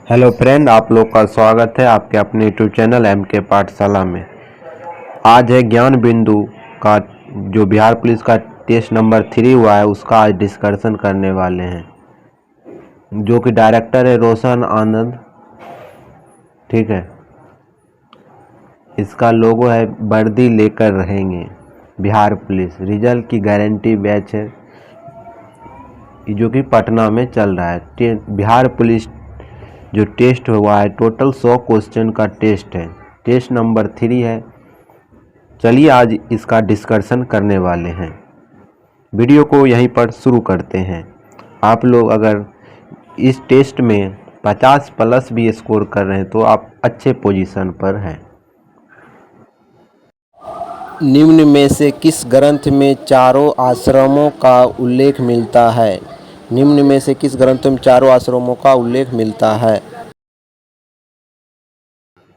Hello friend, आप लोग का स्वागत है आपके अपने यूट्यूब चैनल के पाठशाला में। आज है ज्ञान बिंदु का जो बिहार पुलिस का टेस्ट नंबर 3 हुआ है उसका आज डिस्कशन करने वाले हैं, जो कि डायरेक्टर है रोशन आनंद। ठीक है, इसका लोगो है वर्दी लेकर रहेंगे बिहार पुलिस। रिजल्ट की गारंटी बैच है जो कि पटना में चल रहा है। बिहार पुलिस जो टेस्ट हुआ है टोटल 100 क्वेश्चन का टेस्ट है, टेस्ट नंबर 3 है। चलिए आज इसका डिस्कशन करने वाले हैं। वीडियो को यहीं पर शुरू करते हैं। आप लोग अगर इस टेस्ट में 50 प्लस भी स्कोर कर रहे हैं तो आप अच्छे पोजीशन पर हैं। निम्न में से किस ग्रंथ में चारों आश्रमों का उल्लेख मिलता है? निम्न में से किस ग्रंथ में चारों आश्रमों का उल्लेख मिलता है?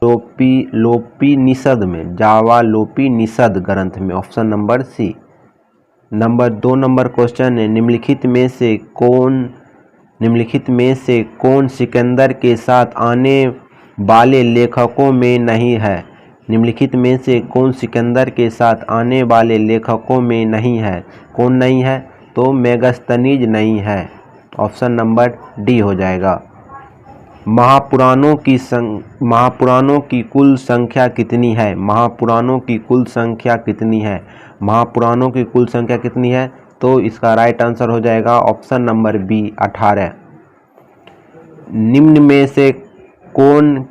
लोपनिषद में, जावालोपनिषद ग्रंथ में, option number C. Number 2 number question है, निम्नलिखित में से कौन सिकंदर के साथ आने वाले लेखकों में नहीं है? निम्नलिखित में से कौन सिकंदर के साथ आने वाले लेखकों में नहीं है? कौन नहीं है? तो मेगस्थनीज नहीं है। ऑप्शन नंबर डी हो जाएगा। महापुराणों की कुल संख्या कितनी है? महापुराणों की कुल संख्या कितनी है? महापुराणों की कुल संख्या कितनी है? तो इसका राइट आंसर हो जाएगा ऑप्शन नंबर बी, 18। निम्न में से कौन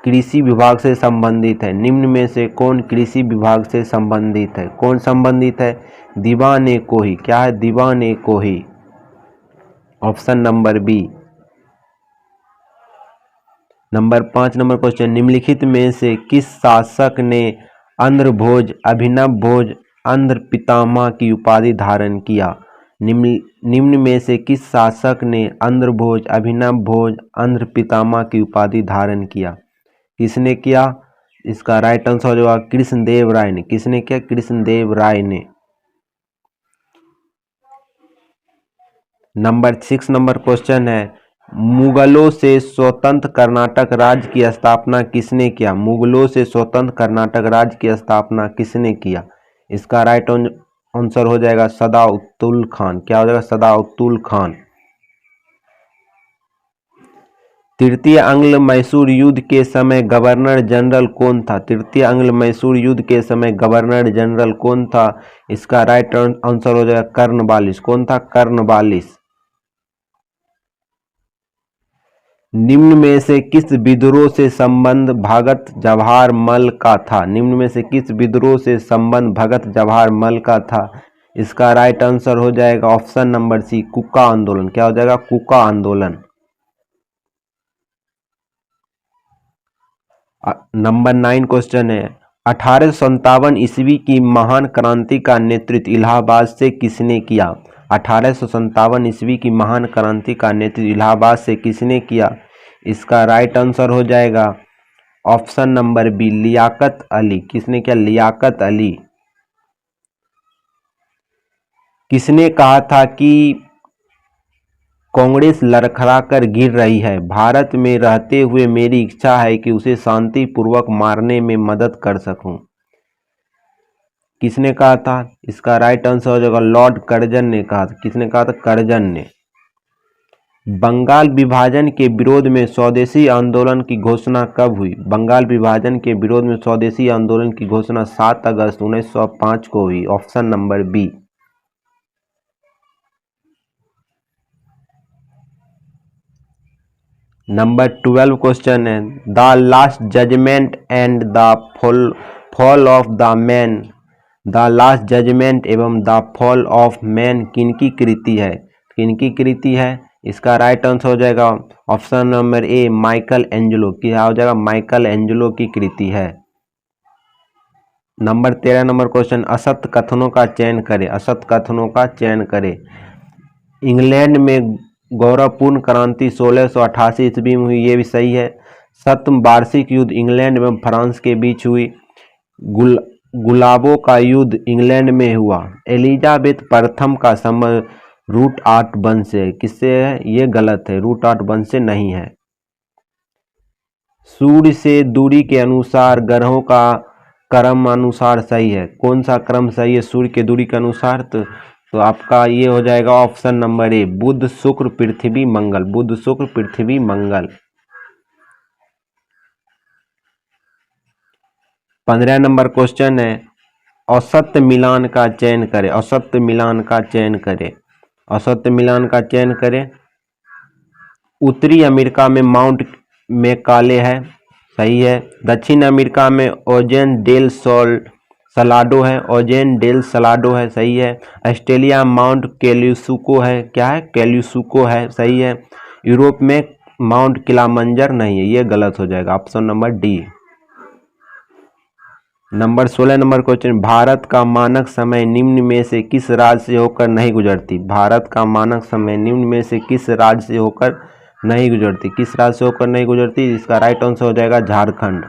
कृषि विभाग से संबंधित है? निम्न में से कौन कृषि विभाग से संबंधित है? कौन संबंधित है? दीवान कोही। क्या है? दीवान कोही। Option number B. Number 5 number question, निम्नलिखित में से किस शासक ने आंध्रभोज, अभिनव भोज, आंध्र पितामह की उपाधि धारण किया? निम्न में से किस शासक ने आंध्रभोज, अभिनव भोज, आंध्र पितामह की उपाधि धारण किया? किसने किया? इसका राइट आंसर हो जाएगा कृष्णदेव राय ने। किसने किया? कृष्णदेव राय ने। नंबर 6 नंबर क्वेश्चन है, मुगलों से स्वतंत्र कर्नाटक राज्य की स्थापना किसने किया? मुगलों से स्वतंत्र कर्नाटक राज्य की स्थापना किसने किया? इसका राइट आंसर हो जाएगा सदाउद्दौला खान। क्या हो जाएगा? सदाउद्दौला खान। तृतीय आंग्ल मैसूर युद्ध के समय गवर्नर जनरल कौन था? तृतीय आंग्ल मैसूर युद्ध के समय गवर्नर जनरल कौन था? इसका राइट आंसर हो जाएगा कर्नवालिस। कौन था? कर्नवालिस। निम्न में से किस विद्रोह से संबंध भगत जवाहर मल का था? निम्न में से किस विद्रोह से संबंध भगत जवाहर मल का था? इसका राइट आंसर हो जाएगा ऑप्शन नंबर सी, कुका आंदोलन। क्या हो जाएगा? कुका आंदोलन। नंबर 9 क्वेश्चन है, 1857 ईस्वी की महान क्रांति का नेतृत्व इलाहाबाद से किसने किया? 1857 ईस्वी की महान क्रांति का नेतृत्व इलाहाबाद से किसने किया? इसका राइट आंसर हो जाएगा option number B, Liaquat Ali. किसने किया? लियाकत अली। किसने कहा था कि कांग्रेस लड़खड़ा कर गिर रही है? भारत में रहते हुए मेरी इच्छा है कि उसे शांतिपूर्वक मारने में मदद कर सकूं। किसने कहा था? इसका राइट आंसर हो जाएगा लॉर्ड कर्जन ने कहा था। किसने कहा था? कर्जन ने। बंगाल विभाजन के विरोध में स्वदेशी आंदोलन की घोषणा कब हुई? बंगाल विभाजन के विरोध में स्वदेशी आंदोलन की घोषणा 7 अगस्त 1905 को हुई। Option number B. Number 12 question है, the last judgement and the fall of the man. The last judgement एवं द फॉल ऑफ मैन किनकी कृति है? किनकी कृति है? इसका राइट आंसर हो जाएगा ऑप्शन नंबर ए, माइकल एंजेलो। क्या हो जाएगा? माइकल एंजेलो की कृति है। नंबर 13 नंबर क्वेश्चन, असत्य कथनों का चयन करें। असत्य कथनों का चयन करें। इंग्लैंड में गौरवपूर्ण क्रांति 1688 ईस्वी में हुई, ये भी सही है। सप्तम वार्षिक युद्ध इंग्लैंड एवं फ्रांस के बीच हुई। गुलाबों का युद्ध इंग्लैंड में हुआ। एलिजाबेथ प्रथम का संबंध रूट 8 वंश से। किससे है? ये गलत है, रूट 8 वंश से नहीं है। सूर्य से दूरी के अनुसार ग्रहों का क्रम अनुसार सही है। कौन सा क्रम सही है सूर्य के दूरी के अनुसार? तो आपका ये हो जाएगा ऑप्शन नंबर ए, बुध शुक्र पृथ्वी मंगल। बुध शुक्र पृथ्वी मंगल। 15 नंबर क्वेश्चन है, औसत मिलान का चयन करें। औसत मिलान का चयन करें। औसत मिलान का चयन करें। उत्तरी अमेरिका में माउंट मैकाले है, सही है। दक्षिण अमेरिका में ओजेन डेल सलाडो है। ओजेन डेल सलाडो है, सही है। ऑस्ट्रेलिया माउंट केल्युसुको है, क्या है? केल्युसुको है, सही है। यूरोप में माउंट किलामंजर नहीं है, ये गलत हो जाएगा, option number D. Number 16 number question, Bharat का मानक समय निम्न में से किस राज्य से होकर नहीं गुजरती? भारत का मानक समय निम्न में से किस राज्य से होकर नहीं गुजरती? किस राज्य से होकर नहीं गुजरती? इसका राइट आंसर हो जाएगा झारखंड।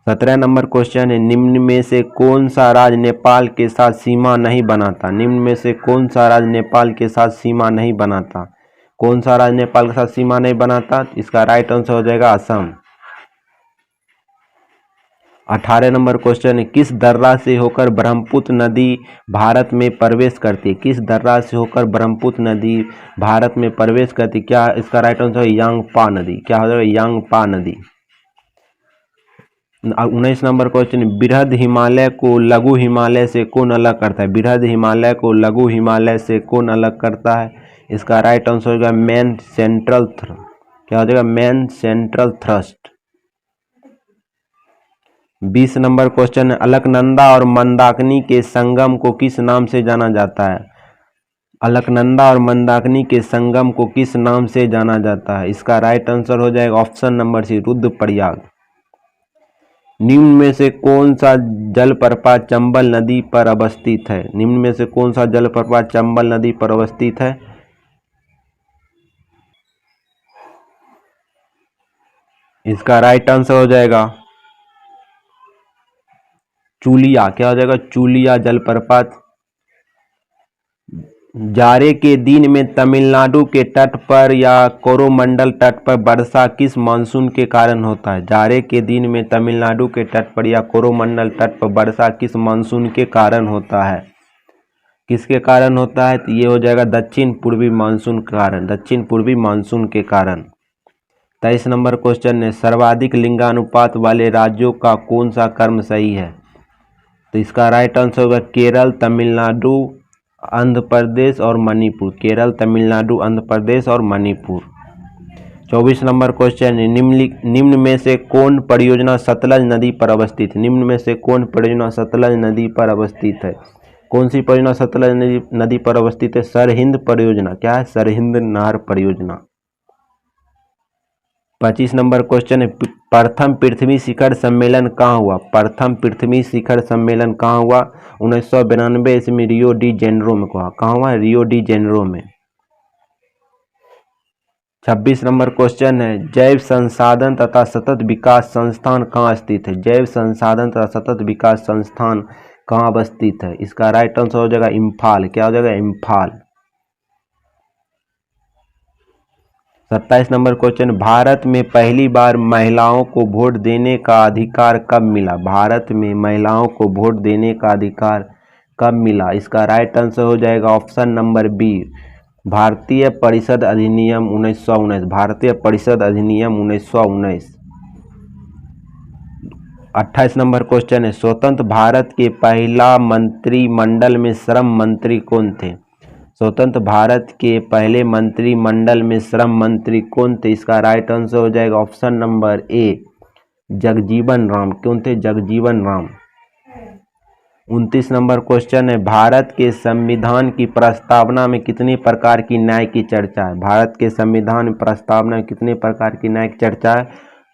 17 नंबर क्वेश्चन है, निम्न में से कौन सा राज्य नेपाल के साथ सीमा नहीं बनाता? निम्न में से कौन सा राज्य नेपाल के साथ सीमा नहीं बनाता? कौन सा राज्य नेपाल के साथ सीमा नहीं बनाता? इसका राइट आंसर हो जाएगा असम। 18 नंबर क्वेश्चन है, किस दर्रा से होकर ब्रह्मपुत्र नदी भारत में प्रवेश करती है? किस दर्रा से होकर ब्रह्मपुत्र नदी भारत में प्रवेश करती? क्या इसका राइट आंसर है यांगपा नदी। क्या हो जाएगा? यांगपा नदी। 19 नंबर क्वेश्चन, बृहद हिमालय को लघु हिमालय से कौन अलग करता है? बृहद हिमालय को लघु हिमालय से कौन अलग करता है? इसका राइट आंसर होगा मेन सेंट्रल क्या हो जाएगा? Main central thrust. 20 number question है, अलकनंदा और मंदाकिनी के संगम को किस नाम से जाना जाता है? अलकनंदा और मंदाकिनी के संगम को किस नाम से जाना जाता है? इसका राइट आंसर हो जाएगा ऑप्शन नंबर सी, रुद्रप्रयाग। निम्न में से कौन सा जलप्रपात चंबल नदी पर अवस्थित है? निम्न में से कौन सा जलप्रपात चंबल नदी पर अवस्थित है? इसका राइट आंसर हो जाएगा चूलिया। क्या हो जाएगा? चूलिया जलप्रपात। जाड़े के दिन में तमिलनाडु के तट पर या कोरोमंडल तट पर वर्षा किस मानसून के कारण होता है? जाड़े के दिन में तमिलनाडु के तट पर या कोरोमंडल तट पर वर्षा किस मानसून के कारण होता है? किसके कारण होता है? तो ये हो जाएगा दक्षिण पूर्वी मानसून के कारण। दक्षिण पूर्वी मानसून के कारण। 23 नंबर क्वेश्चन है, सर्वाधिक लिंगानुपात वाले राज्यों का कौन सा क्रम सही है? तो इसका राइट आंसर होगा केरल, तमिलनाडु, आंध्र प्रदेश और मणिपुर। केरल, तमिलनाडु, आंध्र प्रदेश और मणिपुर। 24 नंबर क्वेश्चन है, निम्न में से कौन परियोजना सतलज नदी पर अवस्थित है? निम्न में से कौन परियोजना सतलज नदी पर अवस्थित है? कौन सी परियोजना सतलज नदी पर अवस्थित है? सरहिंद परियोजना। क्या है? सरहिंद नहर परियोजना। 25 नंबर क्वेश्चन है, प्रथम पृथ्वी शिखर सम्मेलन कहाँ हुआ? प्रथम पृथ्वी शिखर सम्मेलन कहाँ हुआ? 1992 इसमें रियो डी जेनेरो में हुआ। कहाँ हुआ? रियो डी जेनेरो में। 26 नंबर क्वेश्चन है, जैव संसाधन तथा सतत विकास संस्थान कहाँ स्थित है? जैव संसाधन तथा सतत विकास संस्थान कहाँ अवस्थित है? इसका राइट आंसर हो जाएगा इम्फाल। क्या हो जाएगा? इम्फाल। 27 नंबर क्वेश्चन, भारत में पहली बार महिलाओं को वोट देने का अधिकार कब मिला? भारत में महिलाओं को वोट देने का अधिकार कब मिला? इसका राइट आंसर हो जाएगा ऑप्शन नंबर बी, भारतीय परिषद अधिनियम 1919। भारतीय परिषद अधिनियम 1919। 28 नंबर क्वेश्चन है, स्वतंत्र भारत के पहला मंत्रिमंडल में श्रम मंत्री कौन थे? स्वतंत्र भारत के पहले मंत्रिमंडल में श्रम मंत्री कौन थे? इसका राइट आंसर हो जाएगा ऑप्शन नंबर ए, जगजीवन राम। कौन थे? जगजीवन राम। 29 नंबर क्वेश्चन है, भारत के संविधान की प्रस्तावना में कितने प्रकार की न्याय की चर्चा है? भारत के संविधान प्रस्तावना में कितने प्रकार की न्याय की चर्चा है?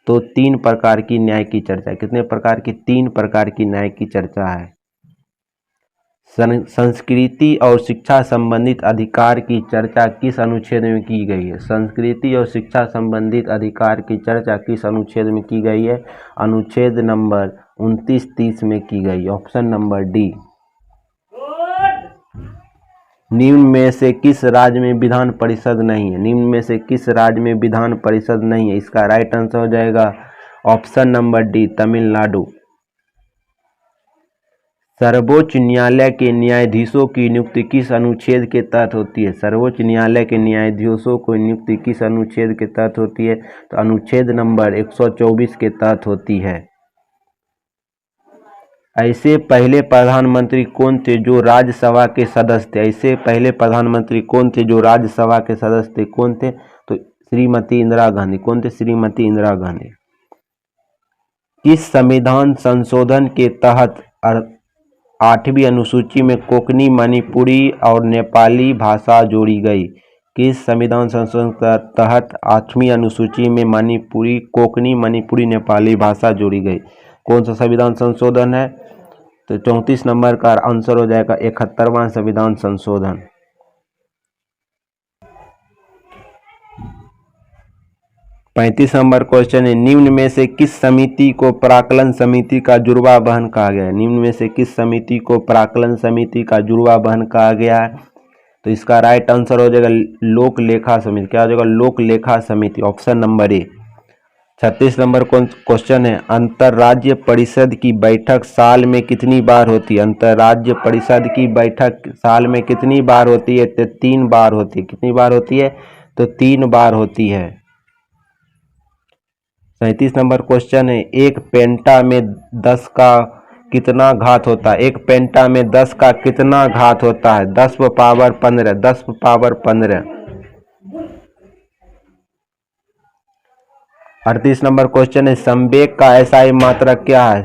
तो 3 प्रकार की न्याय की चर्चा है। कितने प्रकार की? 3 प्रकार की न्याय की चर्चा है। संस्कृति और शिक्षा संबंधित अधिकार की चर्चा किस अनुच्छेद में की गई है? संस्कृति और शिक्षा संबंधित अधिकार की चर्चा किस अनुच्छेद में की गई है? अनुच्छेद नंबर 29, 30 में की गई। Option number D. निम्न में से किस राज्य में विधान परिषद नहीं है? निम्न में से किस राज्य में विधान परिषद नहीं है? इसका राइट आंसर हो जाएगा ऑप्शन नंबर डी, तमिलनाडु। सर्वोच्च न्यायालय के न्यायाधीशों की नियुक्ति किस अनुच्छेद के तहत होती है? सर्वोच्च न्यायालय के न्यायाधीशों को नियुक्ति किस अनुच्छेद के तहत होती है? तो अनुच्छेद नंबर 124 के तहत होती है। ऐसे पहले प्रधानमंत्री कौन थे जो राज्यसभा के सदस्य थे? ऐसे पहले प्रधानमंत्री कौन थे जो राज्यसभा के सदस्य थे? कौन थे? तो श्रीमती इंदिरा गांधी। कौन थे? श्रीमती इंदिरा गांधी। किस संविधान संशोधन के तहत 8वीं अनुसूची में कोंकणी, मणिपुरी और नेपाली भाषा जोड़ी गई? किस संविधान संशोधन के तहत 8वीं अनुसूची में मणिपुरी, कोंकणी, मणिपुरी, नेपाली भाषा जोड़ी गई? कौन सा संविधान संशोधन है? तो 34 नंबर का आंसर हो जाएगा 71वां संविधान संशोधन। 35 नंबर क्वेश्चन है, निम्न में से किस समिति को प्राक्कलन समिति का जुड़वा बहन कहा गया है? निम्न में से किस समिति को प्राक्कलन समिति का जुड़वा बहन कहा गया है? तो इसका राइट आंसर हो जाएगा लोक लेखा समिति। क्या हो जाएगा? लोक लेखा समिति, ऑप्शन नंबर ए। 36 नंबर क्वेश्चन है, अंतर्राज्य परिषद की बैठक साल में कितनी बार होती है? अंतर्राज्य परिषद की बैठक साल में कितनी बार होती है? तो 3 बार होती है। कितनी बार होती है? तो 3 बार होती है। 37 नंबर क्वेश्चन है, एक पेंटा में 10 का कितना घात होता है? एक पेंटा में 10 का कितना घात होता है? 10 पावर 15, 10 पावर 15। 38 नंबर क्वेश्चन है, संवेग का एसआई मात्रक क्या है?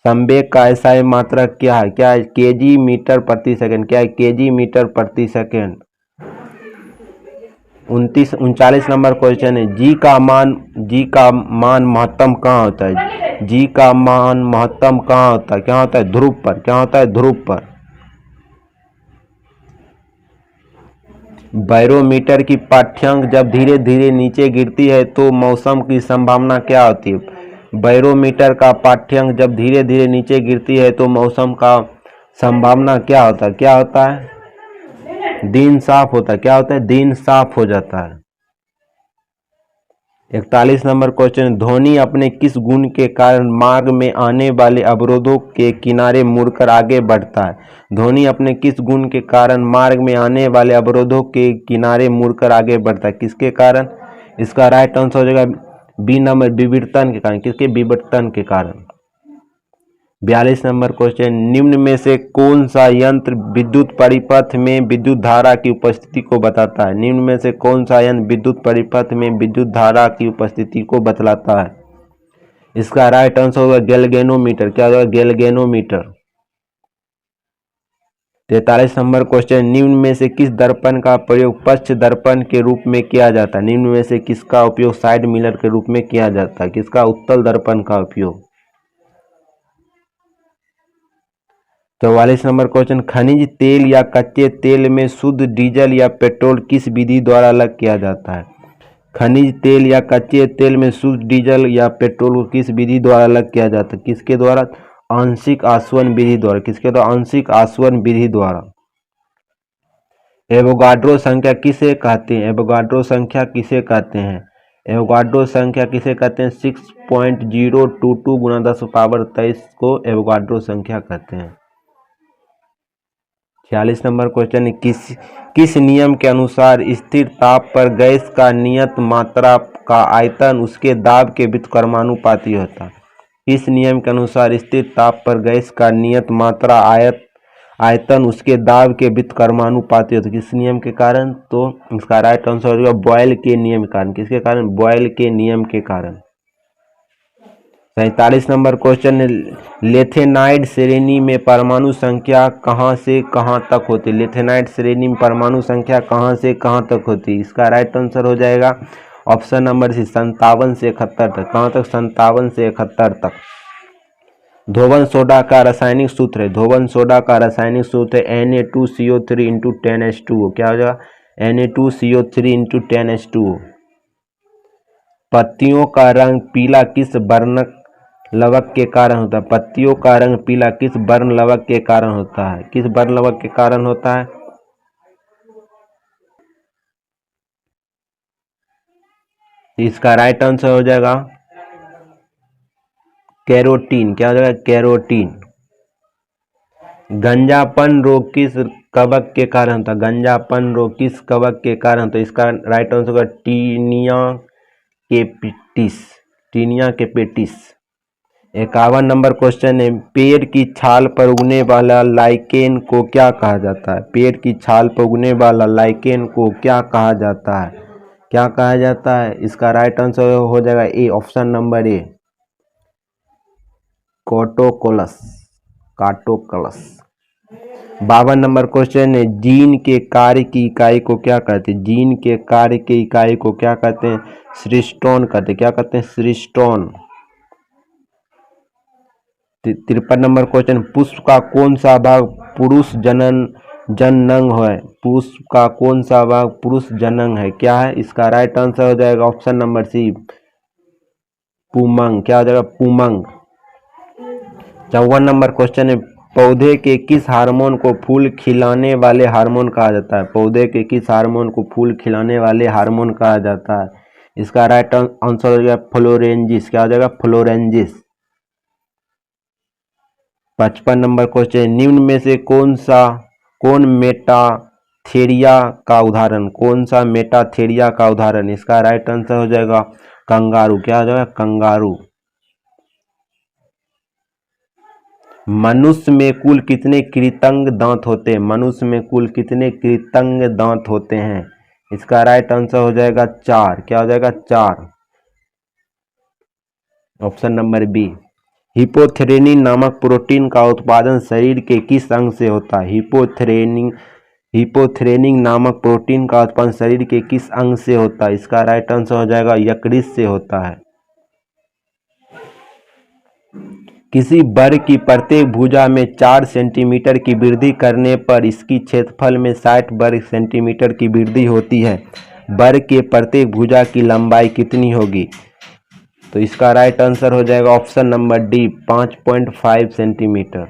संवेग का एसआई मात्रक क्या है? क्या है? केजी मीटर प्रति सेकंड। क्या है? केजी मीटर प्रति सेकंड। 39 नंबर क्वेश्चन है, जी का मान महत्तम कहाँ होता है? जी का मान महत्तम कहाँ होता है? क्या होता है? ध्रुव पर। क्या होता है? ध्रुव पर। बैरोमीटर की पाठ्यांक जब धीरे धीरे नीचे गिरती है तो मौसम की संभावना क्या होती है? बैरोमीटर का पाठ्यांक जब धीरे धीरे नीचे गिरती है तो मौसम का संभावना क्या होता है? क्या होता है? दिन साफ होता है। क्या होता है? दिन साफ हो जाता है। 41 नंबर क्वेश्चन, ध्वनि अपने किस गुण के कारण मार्ग में आने वाले अवरोधों के किनारे मुड़कर आगे बढ़ता है? ध्वनि अपने किस गुण के कारण मार्ग में आने वाले अवरोधों के किनारे मुड़कर आगे बढ़ता है? किसके कारण? इसका राइट आंसर हो जाएगा बी नंबर, विवर्तन के कारण। किसके? विवर्तन के कारण। 42 नंबर क्वेश्चन, निम्न में से कौन सा यंत्र विद्युत परिपथ में विद्युत धारा की उपस्थिति को बताता है? निम्न में से कौन सा यंत्र विद्युत परिपथ में विद्युत धारा की उपस्थिति को बतलाता है? इसका राइट आंसर होगा गैल्वेनोमीटर। क्या होगा? गैल्वेनोमीटर। 43 नंबर क्वेश्चन, निम्न में से किस दर्पण का प्रयोग पक्ष दर्पण के रूप में किया जाता है? निम्न में से किसका उपयोग साइड मिरर के रूप में किया जाता है? किसका? उत्तल दर्पण का उपयोग। 44 नंबर क्वेश्चन, खनिज तेल या कच्चे तेल में शुद्ध डीजल या पेट्रोल किस विधि द्वारा अलग किया जाता है? खनिज तेल या कच्चे तेल में शुद्ध डीजल या पेट्रोल को किस विधि द्वारा अलग किया जाता है? किसके द्वारा? आंशिक आसवन विधि द्वारा। किसके द्वारा? आंशिक आसवन विधि द्वारा। एवोगाड्रो संख्या किसे कहते हैं? एवोगाड्रो संख्या किसे कहते हैं? एवोगाड्रो संख्या किसे कहते हैं? 6.022 गुणा 10⁻23 को एवोगाड्रो संख्या कहते हैं। 46 नंबर क्वेश्चन, किस नियम के अनुसार स्थिर ताप पर गैस का नियत मात्रा का आयतन उसके दाब के व्युत्क्रमानुपाती होता है? किस नियम के अनुसार स्थिर ताप पर गैस का नियत मात्रा आयतन उसके दाब के व्युत्क्रमानुपाती होता है? किस नियम के कारण? तो इसका राइट आंसर होगा बॉयल के नियम के कारण। किसके कारण? बॉयल के नियम के कारण। 47 नंबर क्वेश्चन, लेथेनाइड श्रेणी में परमाणु संख्या कहाँ से कहाँ तक होती है? लेथेनाइड श्रेणी में परमाणु संख्या कहाँ से कहाँ तक होती है? इसका राइट आंसर हो जाएगा ऑप्शन नंबर सी, 57 से 71 तक। कहाँ तक? 57 से 71 तक। धोवन सोडा का रासायनिक सूत्र है। धोवन सोडा का रासायनिक सूत्र है Na2CO3 × 10H2O। क्या हो जाएगा? Na2CO3 × 10H2O। पत्तियों का रंग पीला किस वर्णक लवक के कारण होता है? पत्तियों का रंग पीला किस वर्ण लवक के कारण होता है? किस वर्ण लवक के कारण होता है? इसका राइट आंसर हो जाएगा कैरोटीन। क्या हो जाएगा? कैरोटीन। गंजापन रोग किस कवक के कारण होता है? गंजापन रोग किस कवक के कारण होता है? इसका राइट आंसर होगा टीनिया केपिटिस। टीनिया केपिटिस। 51 नंबर क्वेश्चन है, पेड़ की छाल पर उगने वाला लाइकेन को क्या कहा जाता है? पेड़ की छाल पर उगने वाला लाइकेन को क्या कहा जाता है? क्या कहा जाता है? इसका राइट आंसर हो जाएगा ए, ऑप्शन नंबर ए, कोटोकोलस। काटोकलस। 52 नंबर क्वेश्चन है, जीन के कार्य की इकाई को क्या कहते हैं? जीन के कार्य की इकाई को क्या कहते हैं? सृष्टोन कहते हैं। क्या कहते हैं? सृष्टोन। 53 नंबर क्वेश्चन, पुष्प का कौन सा भाग पुरुष जनन है? पुष्प का कौन सा भाग पुरुष जनन है? क्या है? इसका राइट आंसर हो जाएगा ऑप्शन नंबर सी, पुमंग। क्या हो जाएगा? पुमंग। 54 नंबर क्वेश्चन है, पौधे के किस हार्मोन को फूल खिलाने वाले हार्मोन कहा जाता है? पौधे के किस हार्मोन को फूल खिलाने वाले हार्मोन कहा जाता है? इसका राइट आंसर हो जाएगा फ्लोरेंजिस। क्या हो जाएगा? फ्लोरेंजिस। 55 नंबर क्वेश्चन, निम्न में से कौन मेटाथेरिया का उदाहरण? कौन सा मेटाथेरिया का उदाहरण? इसका राइट आंसर हो जाएगा कंगारू। क्या हो जाएगा? कंगारू। मनुष्य में कुल कितने कृंतक दांत होते हैं? मनुष्य में कुल कितने कृंतक दांत होते हैं? इसका राइट आंसर हो जाएगा 4। क्या हो जाएगा? 4, ऑप्शन नंबर बी। हिपोथ्रेनिन नामक प्रोटीन का उत्पादन शरीर के किस अंग से होता है? हिपोथ्रेनिन नामक प्रोटीन का उत्पादन शरीर के किस अंग से होता है? इसका राइट आंसर हो जाएगा यकृत से होता है। किसी वर्ग की प्रत्येक भुजा में 4 सेंटीमीटर की वृद्धि करने पर इसकी क्षेत्रफल में 60 वर्ग सेंटीमीटर की वृद्धि होती है। वर्ग के प्रत्येक भुजा की लंबाई कितनी होगी? तो इसका राइट आंसर हो जाएगा ऑप्शन नंबर डी, 5.5 सेंटीमीटर।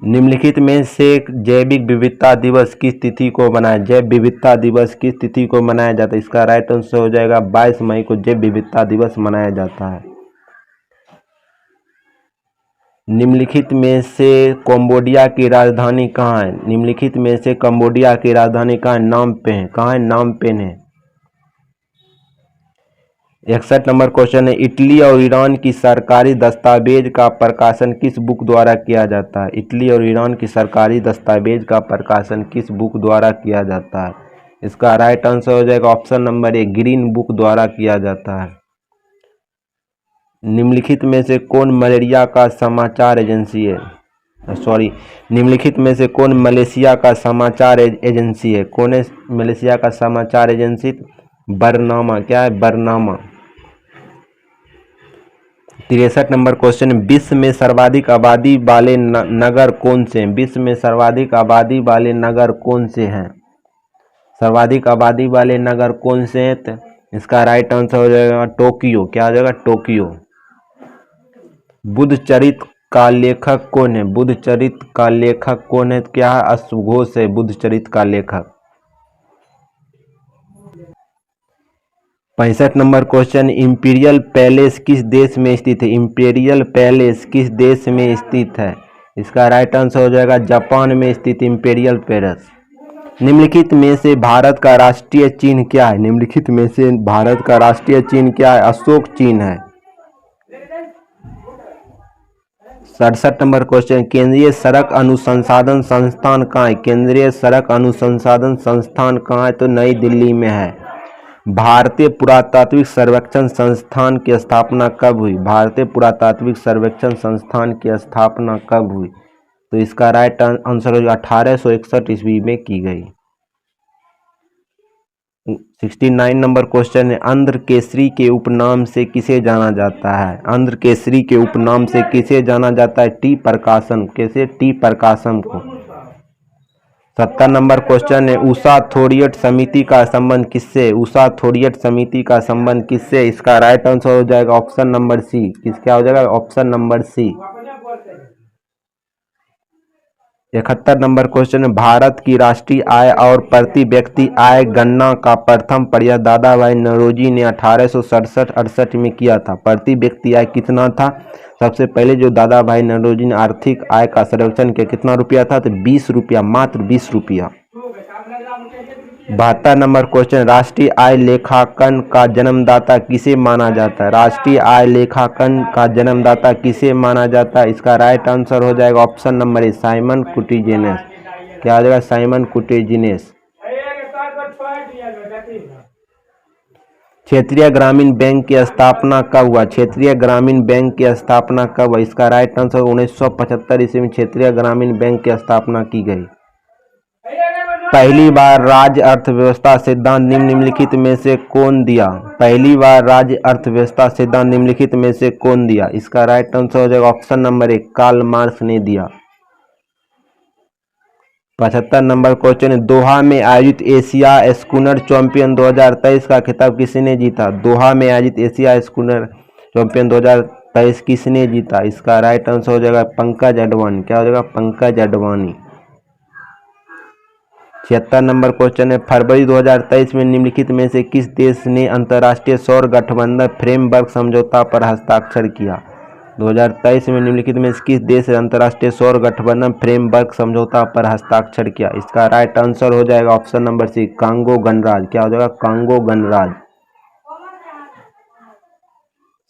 निम्नलिखित में से जैविक विविधता दिवस किस तिथि को मनाया? जैव विविधता दिवस किस तिथि को मनाया जाता है? इसका राइट आंसर हो जाएगा 22 मई को जैव विविधता दिवस मनाया जाता है। निम्नलिखित में से कंबोडिया की राजधानी कहाँ है? निम्नलिखित में से कंबोडिया की राजधानी कहाँ है? नाम पे है। कहाँ है? नाम पेन है। 61 नंबर क्वेश्चन है, इटली और ईरान की सरकारी दस्तावेज का प्रकाशन किस बुक द्वारा किया जाता है? इटली और ईरान की सरकारी दस्तावेज का प्रकाशन किस बुक द्वारा किया जाता है? इसका राइट आंसर हो जाएगा ऑप्शन नंबर ए, ग्रीन बुक द्वारा किया जाता है। निम्नलिखित में से कौन मलेरिया का समाचार एजेंसी है? निम्नलिखित में से कौन मलेशिया का समाचार एजेंसी है? कौन है मलेशिया का समाचार एजेंसी? बरनामा। क्या है? बरनामा। 63 नंबर क्वेश्चन, विश्व में सर्वाधिक आबादी वाले नगर कौन से हैं? विश्व में सर्वाधिक आबादी वाले नगर कौन से हैं? सर्वाधिक आबादी वाले नगर कौन से हैं? तो इसका राइट आंसर हो जाएगा टोक्यो। क्या हो जाएगा? टोक्यो। बुद्ध चरित्र का लेखक कौन है? बुद्ध चरित्र का लेखक कौन है? क्या है? अश्वघोष है बुद्ध चरित्र का लेखक। 65 नंबर क्वेश्चन, इंपीरियल पैलेस किस देश में स्थित है? इंपीरियल पैलेस किस देश में स्थित है? इसका राइट आंसर हो जाएगा जापान में स्थित इंपीरियल पैलेस। निम्नलिखित में से भारत का राष्ट्रीय चिन्ह क्या है? निम्नलिखित में से भारत का राष्ट्रीय चिन्ह क्या है? अशोक चिन्ह है। 67 नंबर क्वेश्चन, केंद्रीय सड़क अनुसंधान संस्थान कहाँ है? केंद्रीय सड़क अनुसंधान संस्थान कहाँ है? तो नई दिल्ली में है। भारतीय पुरातात्विक सर्वेक्षण संस्थान की स्थापना कब हुई? भारतीय पुरातात्विक सर्वेक्षण संस्थान की स्थापना कब हुई? तो इसका राइट आंसर होगा 1861 ईस्वी में की गई। 69 नंबर क्वेश्चन है, आंध्र केसरी के उपनाम से किसे जाना जाता है? आंध्र केसरी के उपनाम से किसे जाना जाता है? टी प्रकाशम। कैसे? टी प्रकाशम को। 70 नंबर क्वेश्चन है, उषा थोरियट समिति का संबंध किससे? उषा थोरियट समिति का संबंध किससे? इसका राइट आंसर हो जाएगा ऑप्शन नंबर सी। क्या हो जाएगा? Option number C. 71 number question है, भारत की राष्ट्रीय आय और प्रति व्यक्ति आय गणना का प्रथम प्रयास दादा भाई नौरोजी ने 1867-68 में किया था। प्रति व्यक्ति आय कितना था? सबसे पहले जो दादा भाई नौरोजी ने आर्थिक आय का सर्वेक्षण किया, कितना रुपया था? तो 20 रुपया, मात्र 20 रुपया। 72 नंबर क्वेश्चन, राष्ट्रीय आय लेखांकन का जन्मदाता किसे माना जाता है? राष्ट्रीय आय लेखांकन का जन्मदाता किसे माना जाता है? इसका राइट आंसर हो जाएगा ऑप्शन नंबर ए, साइमन कुटेजिनेस। क्या हो जाएगा? साइमन कुटेजिनेस। क्षेत्रीय ग्रामीण बैंक की स्थापना कब हुआ? क्षेत्रीय ग्रामीण बैंक की स्थापना कब हुआ? इसका राइट आंसर 1975 ईस्वी में क्षेत्रीय ग्रामीण बैंक की स्थापना की गई। पहली बार राज्य अर्थव्यवस्था सिद्धांत निम्नलिखित में से कौन दिया? पहली बार राज्य अर्थव्यवस्था सिद्धांत निम्नलिखित में से कौन दिया? इसका राइट आंसर हो जाएगा ऑप्शन नंबर एक, कार्ल मार्क्स ने दिया। 75 नंबर क्वेश्चन, दोहा में आयोजित एशिया स्कूनर चैंपियन 2023 का खिताब किसने जीता? दोहा में आयोजित एशिया स्कूनर चैंपियन 2023 किसने जीता? इसका राइट आंसर हो जाएगा पंकज अडवाणी। क्या हो जाएगा? पंकज अडवाणी। 76 नंबर क्वेश्चन है, फरवरी 2023 में निम्नलिखित में से किस देश ने अंतर्राष्ट्रीय सौर गठबंधन फ्रेमवर्क समझौता पर हस्ताक्षर किया? 2023 में निम्नलिखित में से किस देश ने अंतर्राष्ट्रीय सौर गठबंधन फ्रेमवर्क समझौता पर हस्ताक्षर किया? इसका राइट आंसर हो जाएगा ऑप्शन नंबर सी, कांगो गणराज्य। क्या हो जाएगा? कांगो गणराज्य।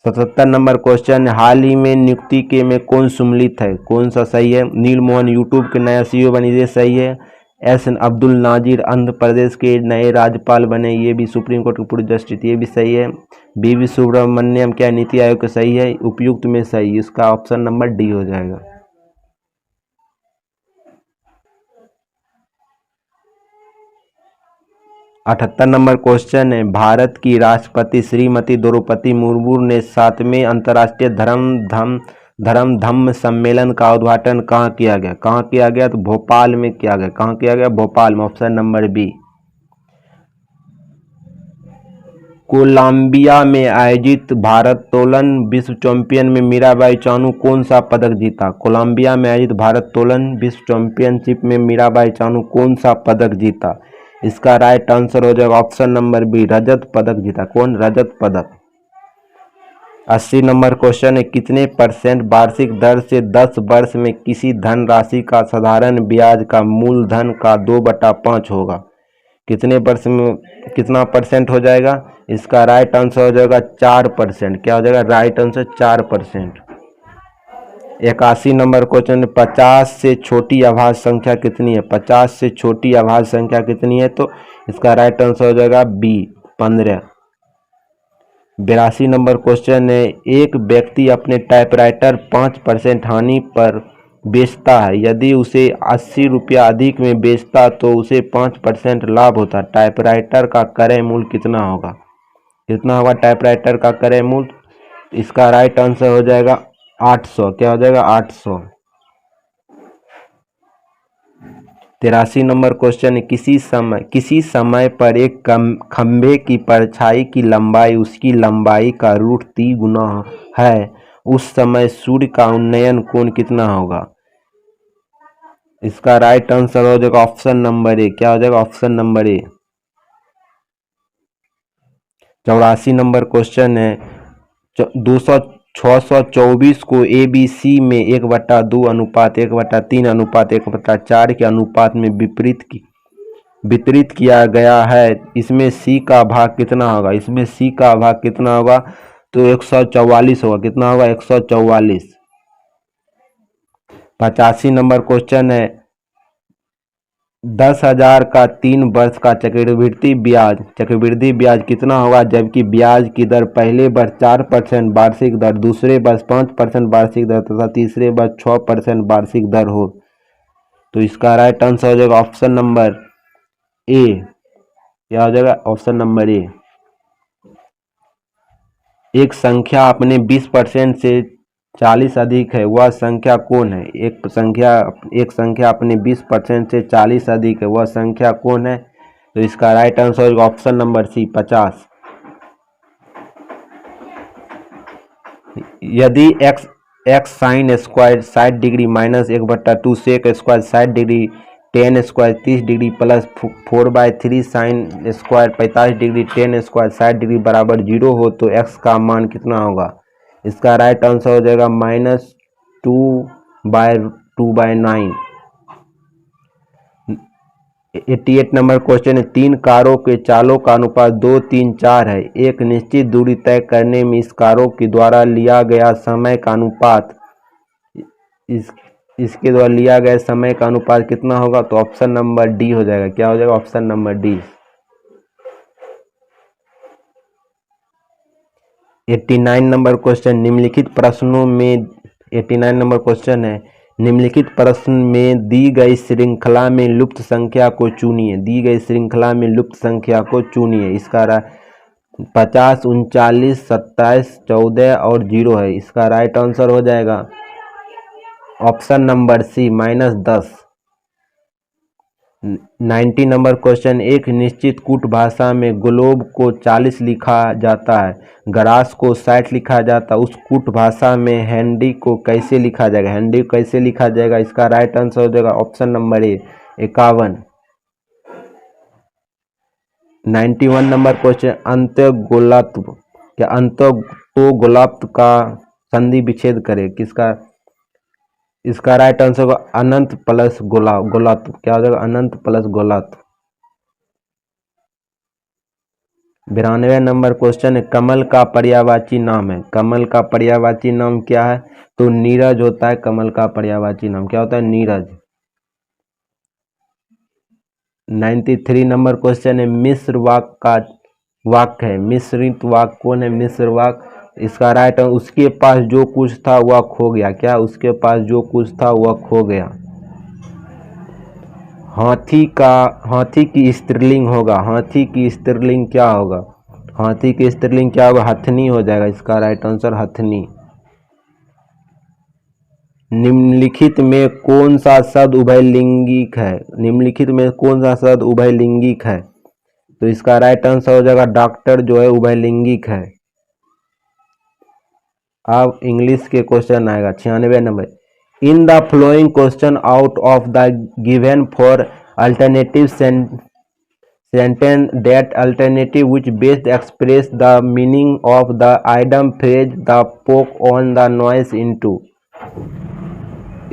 77 नंबर क्वेश्चन, हाल ही में नियुक्ति के में कौन सम्मिलित है? कौन सा सही है? नील मोहन यूट्यूब के नया सीईओ बने, ये सही है। एस अब्दुल नाजिर आंध्र प्रदेश के नए राज्यपाल बने, ये भी सुप्रीम कोर्ट के पूर्व जस्टिस, ये भी सही है। बीवी सुब्रमण्यम क्या नीति आयोग का सही है? उपयुक्त में सही, इसका ऑप्शन नंबर डी हो जाएगा। अठहत्तर नंबर क्वेश्चन है, भारत की राष्ट्रपति श्रीमती द्रौपदी मुर्मू ने 7वें अंतर्राष्ट्रीय धम्म सम्मेलन का उद्घाटन कहाँ किया गया? कहाँ किया गया? तो भोपाल में किया गया। कहाँ किया गया? भोपाल में, ऑप्शन नंबर बी। कोलंबिया में आयोजित भारोत्तोलन विश्व चैंपियन में मीराबाई चानू कौन सा पदक जीता? कोलंबिया में आयोजित भारोत्तोलन विश्व चैंपियनशिप में मीराबाई चानू कौन सा पदक जीता? इसका राइट आंसर हो जाएगा ऑप्शन नंबर बी, रजत पदक जीता। कौन? रजत पदक। 80 नंबर क्वेश्चन है, कितने परसेंट वार्षिक दर से 10 वर्ष में किसी धनराशि का साधारण ब्याज का मूलधन का 2/5 होगा? कितने वर्ष में कितना परसेंट हो जाएगा? इसका राइट आंसर हो जाएगा 4%। क्या हो जाएगा? Right answer 4%। 81 नंबर क्वेश्चन, 50 से छोटी अभाज्य संख्या कितनी है? 50 से छोटी अभाज्य संख्या कितनी है? तो इसका राइट आंसर हो जाएगा बी, 15। 82 नंबर क्वेश्चन है, एक व्यक्ति अपने टाइपराइटर 5% हानि पर बेचता है, यदि उसे 80 रुपया अधिक में बेचता तो उसे 5% लाभ होता। टाइपराइटर का क्रय मूल्य कितना होगा? कितना होगा टाइपराइटर का क्रय मूल्य? इसका राइट आंसर हो जाएगा 800। क्या हो जाएगा? 800। 83 नंबर क्वेश्चन है, किसी समय पर एक खंभे की परछाई की लंबाई उसकी लंबाई का √3 गुना है, उस समय सूर्य का उन्नयन कोण कितना होगा? इसका राइट आंसर हो जाएगा ऑप्शन नंबर ए। क्या हो जाएगा? ऑप्शन नंबर ए। 84 नंबर क्वेश्चन है, 624 को ABC में 1/2 अनुपात 1/3 अनुपात 1/4 के अनुपात में वितरित किया गया है, इसमें C का भाग कितना होगा? इसमें C का भाग कितना होगा? तो 144 होगा। कितना होगा? 144। 85 नंबर क्वेश्चन है, 10,000 का 3 वर्ष का चक्रवृद्धि ब्याज कितना होगा, जबकि ब्याज की दर पहले वर्ष 4% वार्षिक दर, दूसरे वर्ष 5% वार्षिक दर तथा तीसरे वर्ष 6% वार्षिक दर हो? तो इसका राइट आंसर हो जाएगा ऑप्शन नंबर ए। क्या हो जाएगा? ऑप्शन नंबर ए। एक संख्या अपने 20% से 40 अधिक है, वह संख्या कौन है? एक संख्या अपने 20% से 40 अधिक है, वह संख्या कौन है? तो इसका राइट आंसर होगा ऑप्शन नंबर सी, 50। यदि X sine square 60 degree minus 1/2 sec square 60 degree tan square 30 degree plus 4/3 sine square 45 degree tan square 60 degree बराबर 0 हो तो एक्स का मान कितना होगा। इसका राइट आंसर हो जाएगा -2/2/9। 88 नंबर क्वेश्चन है, 3 कारों के चालों का अनुपात 2, 3, 4 है। एक निश्चित दूरी तय करने में इस कारों के द्वारा लिया गया समय का अनुपात इसके द्वारा लिया गया समय का अनुपात कितना होगा। तो ऑप्शन नंबर डी हो जाएगा। क्या हो जाएगा? Option number D. 89 number question, निम्नलिखित प्रश्नों में 89 नंबर क्वेश्चन है, निम्नलिखित प्रश्न में दी गई श्रृंखला में लुप्त संख्या को चुनिए। दी गई श्रृंखला में लुप्त संख्या को चुनिए। इसका 50, 39, 27, 14 और 0 है। इसका राइट आंसर हो जाएगा option number C -10। 90 number question, एक निश्चित कूट भाषा में ग्लोब को 40 लिखा जाता है, ग्रास को 60 लिखा जाता है। उस कूट भाषा में हैंडी को कैसे लिखा जाएगा। हैंडी को कैसे लिखा जाएगा। इसका राइट आंसर हो जाएगा option number A 51। 91 number question, अंत्यगोलत्व क्या अंत्यगोलत्व का संधि विच्छेद करे। किसका। इसका राइट आंसर होगा अनंत प्लस गोलत्व। क्या हो जाएगा? अनंत प्लस गोलत्व। 92 नंबर क्वेश्चन है, कमल का पर्यायवाची नाम है। कमल का पर्यायवाची नाम क्या है। तो नीरज होता है कमल का पर्यायवाची नाम। क्या होता है? नीरज। 93 नंबर क्वेश्चन है, मिस्र वाक्य है। मिश्रित वाक्य कौन है? मिस्र वाक्य। इसका राइट आंसर उसके पास जो कुछ था वह खो गया। क्या? उसके पास जो कुछ था वह खो गया। हाथी की स्त्रीलिंग होगा। हाथी की स्त्रीलिंग क्या होगा। हाथी की स्त्रीलिंग क्या होगा? हथनी हो जाएगा। इसका राइट आंसर हथनी। निम्नलिखित में कौन सा शब्द उभयलिंगिक है। निम्नलिखित में कौन सा शब्द उभयलिंगिक है। तो इसका राइट आंसर हो जाएगा डॉक्टर जो है उभयलिंगिक है। अब इंग्लिश के क्वेश्चन आएगा। 96 number, in the flowing question out of the given for alternative sentence that alternative which best express the meaning of the item phrase the poke on the noise into।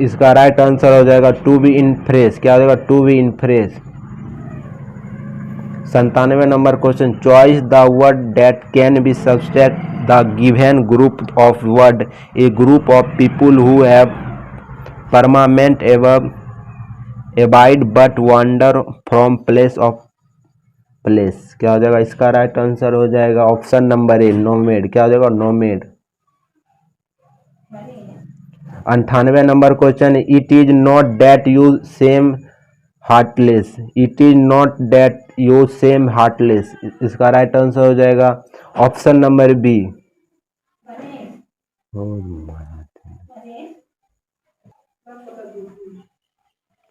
इसका right answer हो जाएगा to be in fresh. क्या हो जाएगा? To be in fresh. 97 number question, choice the word that can be subtract the given group of word a group of people who have permanent abide but wander from place of place. क्या हो जाएगा? इसका right answer हो जाएगा option number ए nomad. क्या हो जाएगा? Nomad. 98 number question, it is not that you same heartless. It is not that you same heartless. इसका राइट आंसर हो जाएगा option number B.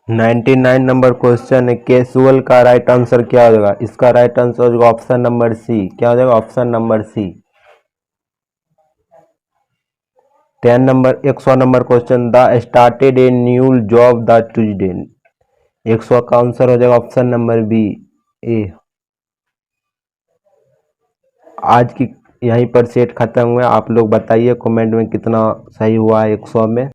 99 number question है, कैजुअल का राइट आंसर क्या हो जाएगा। इसका राइट आंसर हो जाएगा ऑप्शन नंबर सी। क्या हो जाएगा? Option number C. 100 number question, the started a new job the Tuesday. 100 का आंसर हो जाएगा ऑप्शन नंबर बी ए। आज की यहीं पर सेट खत्म हुआ। आप लोग बताइए कमेंट में कितना सही हुआ है 100 में।